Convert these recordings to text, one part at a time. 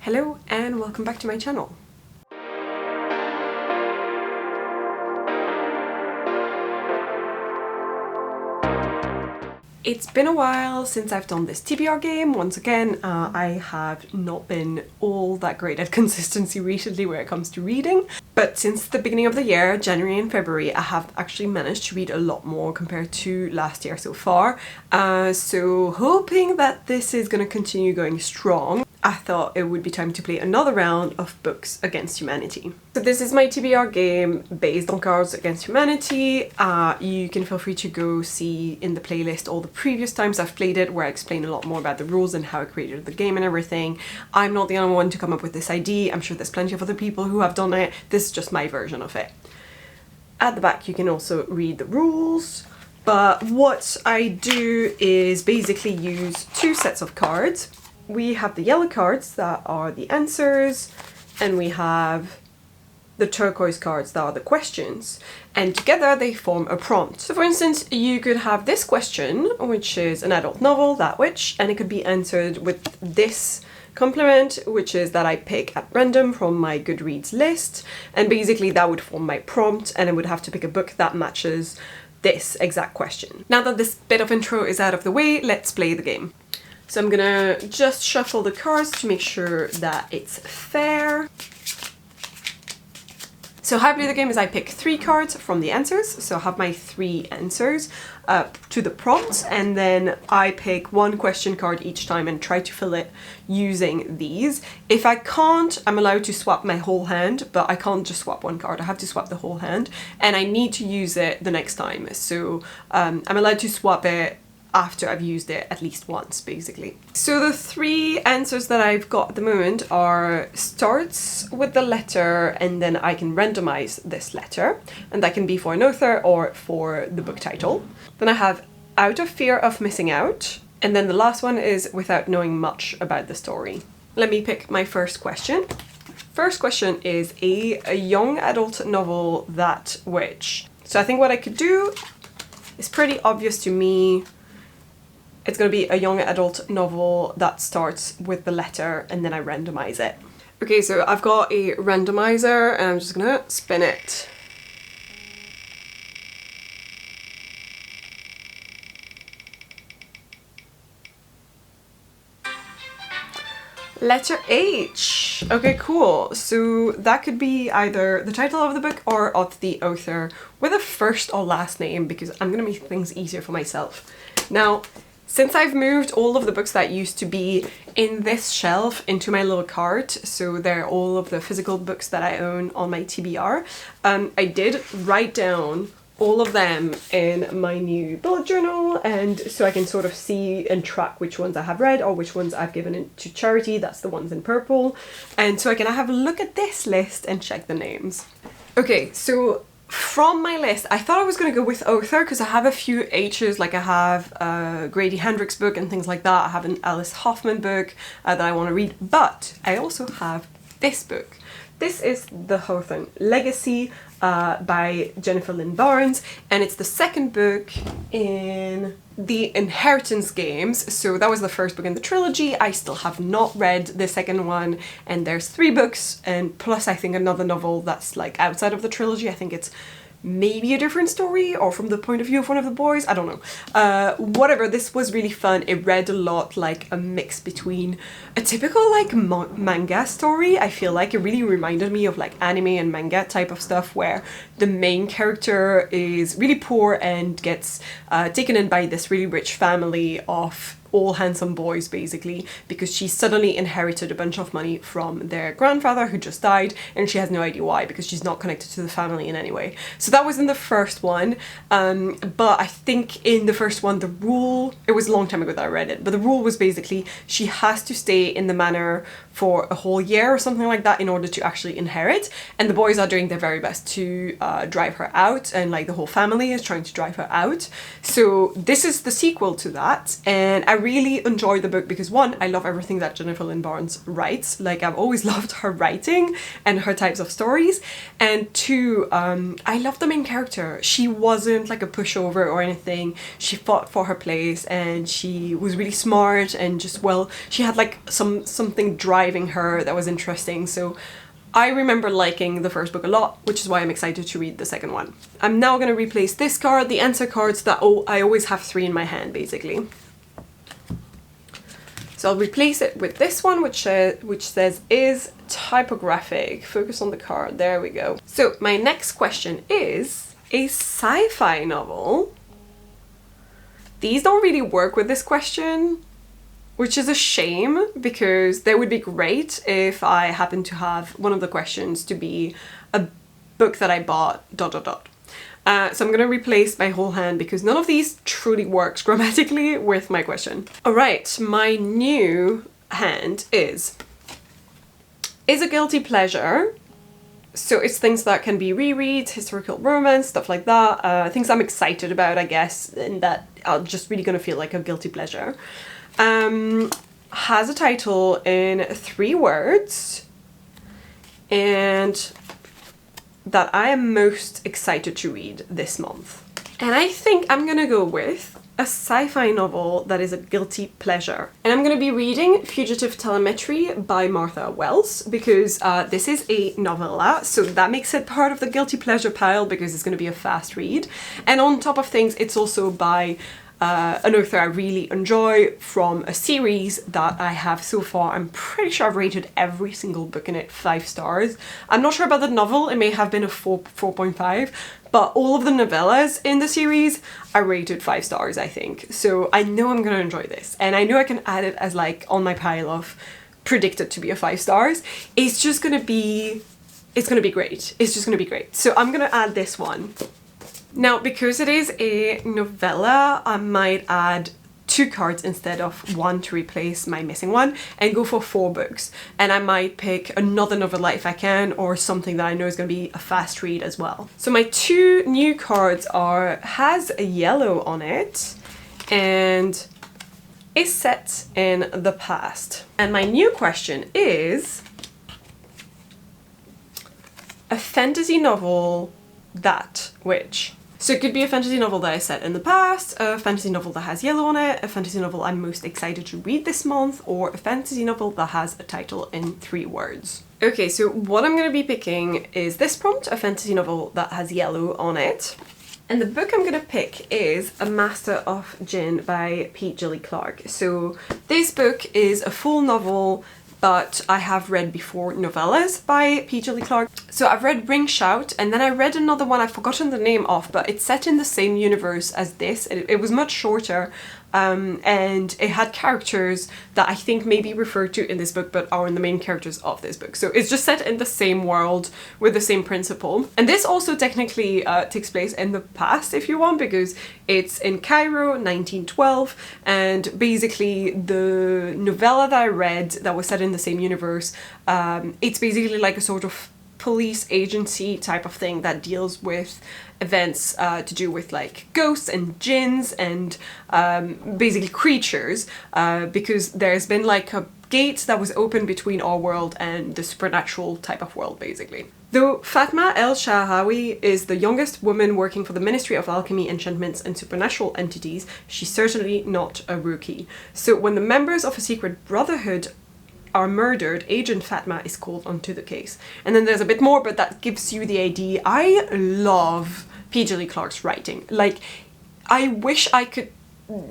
Hello and welcome back to my channel. It's been a while since I've done this TBR game. Once again, I have not been all that great at consistency recently when it comes to reading. But since the beginning of the year, January and February, I have actually managed to read a lot more compared to last year so far. So hoping that this is going to continue going strong, I thought it would be time to play another round of Books Against Humanity. So this is my TBR game based on Cards Against Humanity. You can feel free to go see in the playlist all the previous times I've played it, where I explain a lot more about the rules and how I created the game and everything. I'm not the only one to come up with this idea. I'm sure there's plenty of other people who have done it. This is just my version of it. At the back you can also read the rules. But what I do is basically use two sets of cards. We have the yellow cards that are the answers, and we have the turquoise cards that are the questions, and together they form a prompt. So for instance, you could have this question, which is an adult novel, that which, and it could be answered with this compliment, which is that I pick at random from my Goodreads list, and basically that would form my prompt, and I would have to pick a book that matches this exact question. Now that this bit of intro is out of the way, let's play the game. So I'm gonna just shuffle the cards to make sure that it's fair. So how I play the game is I pick 3 cards from the answers, so I have my 3 answers to the prompt, and then I pick 1 question card each time and try to fill it using these. If I can't, I'm allowed to swap my whole hand, but I can't just swap 1 card, I have to swap the whole hand, and I need to use it the next time. So I'm allowed to swap it after I've used it at least once, basically. So the 3 answers that I've got at the moment are starts with the letter, and then I can randomize this letter, and that can be for an author or for the book title. Then I have out of fear of missing out, and then the last one is without knowing much about the story. Let me pick my first question. First question is a young adult novel that which. So I think what I could do is pretty obvious to me. It's going to be a young adult novel that starts with the letter and then I randomize it. Okay, so I've got a randomizer and I'm just going to spin it. Letter H. Okay, cool. So that could be either the title of the book or of the author with a first or last name, because I'm going to make things easier for myself. Now, since I've moved all of the books that used to be in this shelf into my little cart, so they're all of the physical books that I own on my TBR, I did write down all of them in my new bullet journal, and so I can sort of see and track which ones I have read or which ones I've given to charity. That's the ones in purple. And so I can have a look at this list and check the names. Okay, so from my list, I thought I was going to go with author because I have a few H's, like I have a Grady Hendrix book and things like that. I have an Alice Hoffman book that I want to read, but I also have this book. This is The Hawthorne Legacy by Jennifer Lynn Barnes, and it's the second book in the Inheritance games. So that was the first book in the trilogy. I still have not read the second one, and there's 3 books and plus I think another novel that's like outside of the trilogy. I think it's maybe a different story or from the point of view of one of the boys, I don't know. Whatever, this was really fun. It read a lot like a mix between a typical like manga story. I feel like it really reminded me of like anime and manga type of stuff, where the main character is really poor and gets taken in by this really rich family of all handsome boys, basically, because she suddenly inherited a bunch of money from their grandfather who just died, and she has no idea why, because she's not connected to the family in any way. So that was in the first one, but I think in the first one the rule, it was a long time ago that I read it, but the rule was basically she has to stay in the manor for a whole year or something like that in order to actually inherit, and the boys are doing their very best to drive her out, and like the whole family is trying to drive her out. So this is the sequel to that, and I really enjoyed the book because 1, I love everything that Jennifer Lynn Barnes writes. Like, I've always loved her writing and her types of stories, and 2, I love the main character. She wasn't like a pushover or anything. She fought for her place and she was really smart and just, well, she had like something driving driving her that was interesting. So I remember liking the first book a lot, which is why I'm excited to read the second one. I'm now going to replace this card, the answer card, so that I always have 3 in my hand, basically. So I'll replace it with this one, which says, is typographic. Focus on the card. There we go. So my next question is, a sci-fi novel? These don't really work with this question, which is a shame, because they would be great if I happen to have one of the questions to be a book that I bought, ... So I'm going to replace my whole hand because none of these truly works grammatically with my question. Alright, my new hand is a guilty pleasure. So it's things that can be rereads, historical romance, stuff like that. Things I'm excited about, I guess, and that are just really going to feel like a guilty pleasure. Has a title in 3 words, and that I am most excited to read this month. And I think I'm gonna go with a sci-fi novel that is a guilty pleasure. And I'm gonna be reading Fugitive Telemetry by Martha Wells, because this is a novella, so that makes it part of the guilty pleasure pile because it's gonna be a fast read. And on top of things, it's also by an author I really enjoy from a series that I have so far. I'm pretty sure I've rated every single book in it 5 stars. I'm not sure about the novel, it may have been a 4.5, but all of the novellas in the series I rated 5 stars, I think. So I know I'm gonna enjoy this, and I know I can add it as like on my pile of predicted to be a 5 stars. It's just gonna be, it's gonna be great. It's just gonna be great. So I'm gonna add this one. Now, because it is a novella, I might add 2 cards instead of 1 to replace my missing one and go for 4 books. And I might pick another novella if I can, or something that I know is going to be a fast read as well. So my 2 new cards are Has a Yellow on it and is set in the past. And my new question is a fantasy novel that which. So it could be a fantasy novel that is set in the past, a fantasy novel that has yellow on it, a fantasy novel I'm most excited to read this month, or a fantasy novel that has a title in 3 words. Okay, so what I'm going to be picking is this prompt, a fantasy novel that has yellow on it. And the book I'm going to pick is A Master of Gin by P. Gilly Clarke. So this book is a full novel, but I have read before novellas by P. Gilly Clarke. So I've read Ring Shout, and then I read another one I've forgotten the name of, but it's set in the same universe as this. It was much shorter, and it had characters that I think may be referred to in this book but aren't the main characters of this book. So it's just set in the same world with the same principle. And this also technically takes place in the past if you want, because it's in Cairo, 1912, and basically the novella that I read that was set in the same universe, it's basically like a sort of police agency type of thing that deals with events to do with like ghosts and jinns and basically creatures, because there's been like a gate that was open between our world and the supernatural type of world, basically. Though Fatma El-Shahawi is the youngest woman working for the Ministry of Alchemy, Enchantments and Supernatural Entities, she's certainly not a rookie. So when the members of a secret brotherhood are murdered, Agent Fatma is called onto the case. And then there's a bit more, but that gives you the idea. I love P. Gilly Clarke's writing. Like, I wish I could,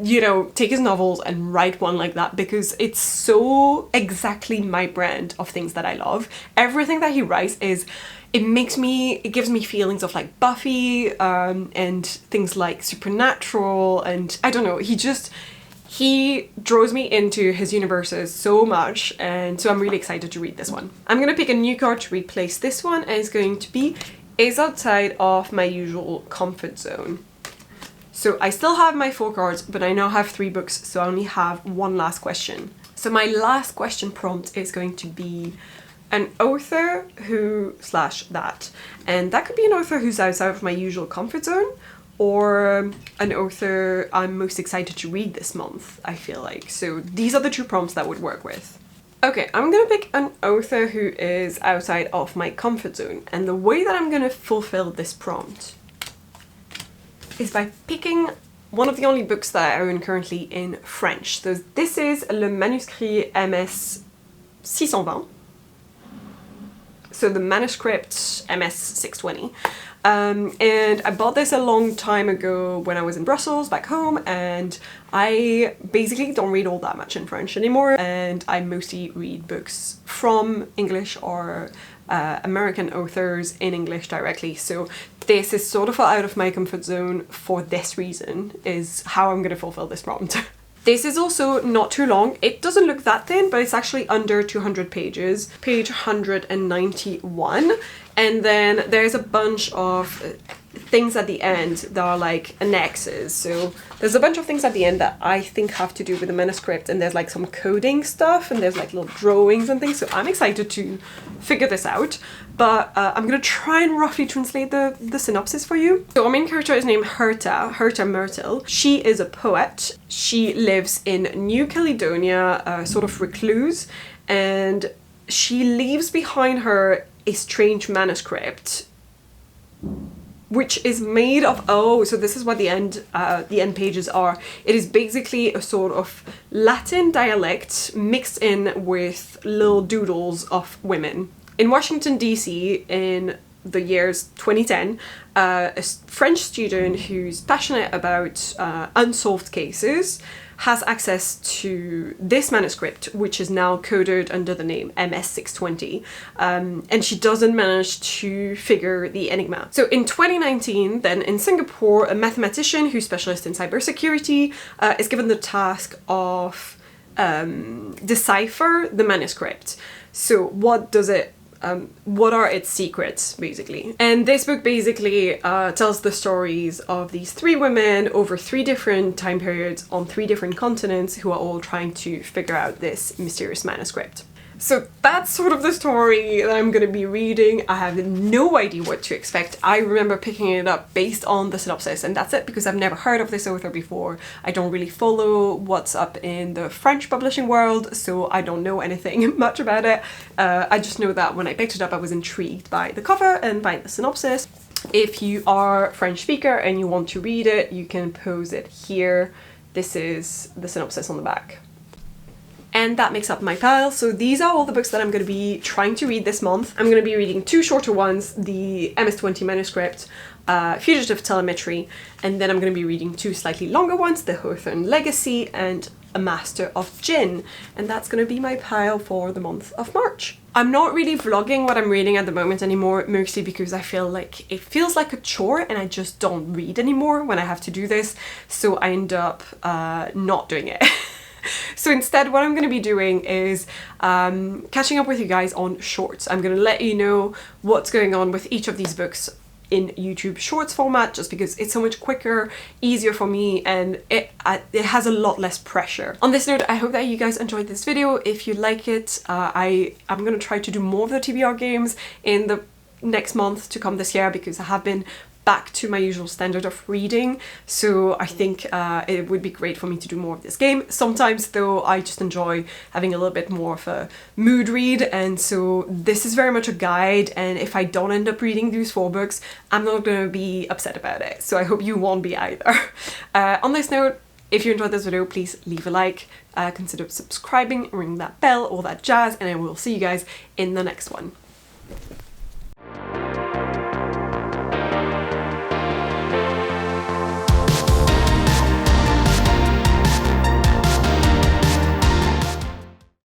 you know, take his novels and write one like that, because it's so exactly my brand of things that I love. Everything that he writes is, it gives me feelings of like Buffy, and things like Supernatural, and I don't know, he draws me into his universes so much, and so I'm really excited to read this one. I'm gonna pick a new card to replace this one, and it's going to be Is Outside of My Usual Comfort Zone. So I still have my 4 cards, but I now have 3 books, so I only have one last question. So my last question prompt is going to be an author who / that. And that could be an author who's outside of my usual comfort zone, or an author I'm most excited to read this month, I feel like. So these are the 2 prompts that would work with. Okay, I'm gonna pick an author who is outside of my comfort zone, and the way that I'm gonna fulfill this prompt is by picking one of the only books that I own currently in French. So this is Le Manuscrit MS 620. So the manuscript MS 620. And I bought this a long time ago when I was in Brussels back home, and I basically don't read all that much in French anymore, and I mostly read books from English or American authors in English directly. So this is sort of out of my comfort zone for this reason, is how I'm gonna fulfill this prompt. This is also not too long. It doesn't look that thin, but it's actually under 200 pages, page 191. And then there's a bunch of things at the end that are like annexes. So there's a bunch of things at the end that I think have to do with the manuscript, and there's like some coding stuff, and there's like little drawings and things. So I'm excited to figure this out, but I'm gonna try and roughly translate the synopsis for you. So our main character is named Herta Myrtle. She is a poet. She lives in New Caledonia, sort of recluse, and she leaves behind her a strange manuscript which is made of, oh, so this is what the end pages are. It is basically a sort of Latin dialect mixed in with little doodles of women. In Washington, D.C. in the years 2010, a French student who's passionate about unsolved cases has access to this manuscript, which is now coded under the name MS620, and she doesn't manage to figure the enigma. So in 2019, then in Singapore, a mathematician who's specialist in cybersecurity is given the task of decipher the manuscript. So what does it what are its secrets, basically. And this book basically tells the stories of these three women over 3 different time periods on 3 different continents who are all trying to figure out this mysterious manuscript. So that's sort of the story that I'm gonna be reading. I have no idea what to expect. I remember picking it up based on the synopsis, and that's it, because I've never heard of this author before. I don't really follow what's up in the French publishing world, so I don't know anything much about it. I just know that when I picked it up, I was intrigued by the cover and by the synopsis. If you are a French speaker and you want to read it, you can pause it here. This is the synopsis on the back. And that makes up my pile. So these are all the books that I'm going to be trying to read this month. I'm going to be reading 2 shorter ones, the MS-20 manuscript, Fugitive Telemetry, and then I'm going to be reading 2 slightly longer ones, The Hawthorne Legacy and A Master of Gin. And that's going to be my pile for the month of March. I'm not really vlogging what I'm reading at the moment anymore, mostly because I feel like it feels like a chore and I just don't read anymore when I have to do this. So I end up not doing it. So instead, what I'm going to be doing is catching up with you guys on shorts. I'm going to let you know what's going on with each of these books in YouTube shorts format, just because it's so much quicker, easier for me, and it has a lot less pressure. On this note, I hope that you guys enjoyed this video. If you like it, I'm going to try to do more of the TBR games in the next month to come this year, because I have been back to my usual standard of reading, so I think it would be great for me to do more of this game. Sometimes though, I just enjoy having a little bit more of a mood read, and so this is very much a guide, and if I don't end up reading these 4 books, I'm not gonna be upset about it, so I hope you won't be either. On this note, if you enjoyed this video, please leave a like, consider subscribing, ring that bell, all that jazz, and I will see you guys in the next one.